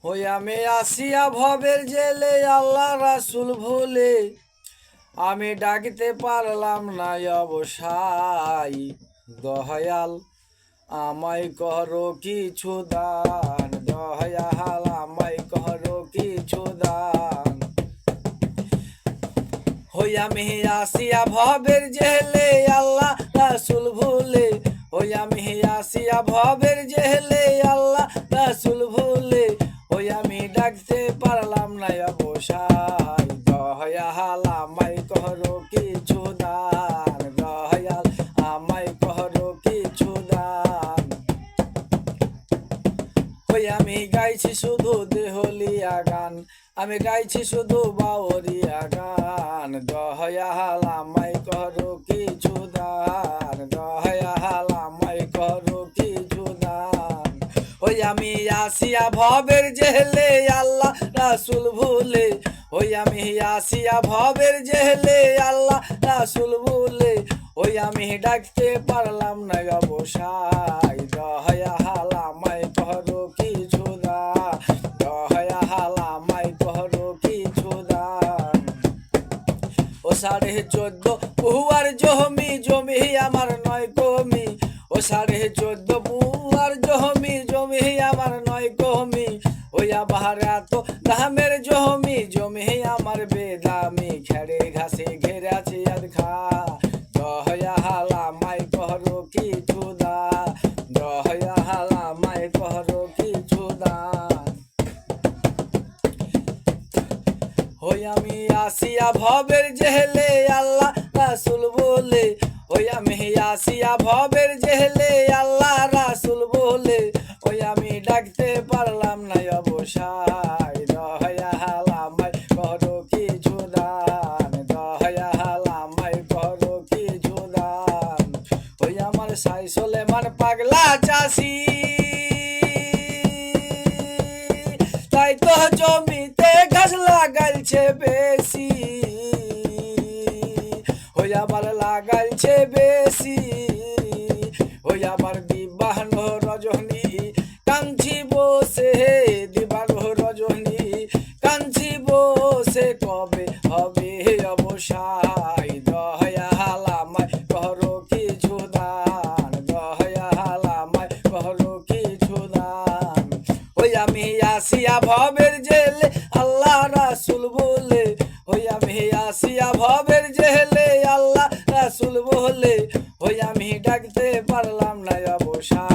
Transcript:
ওই আমি আসিয়া ভবের জেলে আল্লাহ রাসুল ভুলে আমি ডাকিতে পারলাম না অবসাই দয়াল আমায় করো কিছু দান দয়াল আমায় করো কিছু দান হই আমি আসিয়া ভবের জেলে আল্লাহ রাসুল ভুলে হই আমি আসিয়া ভবের জেলে আল্লাহ রাসুল ভুলে হই আমি ডাকতে পারলাম না অবসাই দয়াল আমায় করো কিছু দান দয়াল আমায় করো কিছু দান ওই আমি গাইছি শুধু দেহলিয়া গান আমি গাইছি শুধু বাউরিয়া গান দয়াল আমায় করো কিছু দান দয়াল আমায় করো কিছু দান ওই আমি আসিয়া ভবের জেলে আল্লাহ রাসুল ভুলে ওই আমি আসিয়া ভবের জেলে আল্লাহ রাসুল ভুলে ওই আমি ডাকতে পারলাম না অবসাই দয়াল আমায় করো কিছু দান দয়াল আমায় করো কিছু দান ও 14.5 পুয়ার জমি জমি আমার নয় কমি ও 14.5 পুয়ার জমি জমি আমার নয় কমি ওই আবার এত দামের জমি জমি আমার বেদামি খেড়ে ঘাসে ঘেরে আছে আর খা দয়াল আমায় করো কিছু দান দয়াল আমায় করো কিছু দান হই আমি আসিয়া ভবের জেলে আল্লাহ রাসুল বলে ওই আমি আসিয়া ভবের জেলে আল্লাহ রাসুল বলে ওই আমি ডাকতে পারলাম না অবসাই দয়াল আমায় করো কিছু দান দয়াল আমায় করো কিছু দান ওই আমার সাই সোলেমান পাগলা চাষি তাই তো জমিতে গাছ লাগাইছে বেশি ওই আবার লাগাইছে বেশি ওই আবার দিবান রজনী কাঞ্চি বসে দিবান রজনী কাঞ্চি বসে কবে হবে অবসাই দয়াল আমায় করো কিছু দান দয়াল আমায় করো কিছু দান ওই আমি আসিয়া ভবের জেলে আল্লাহ রাসুল বলে ওই আমি আসিয়া ভবের জেলে আল্লাহ রাসুল বলে ওই আমি ডাকতে পারলাম না অবসাই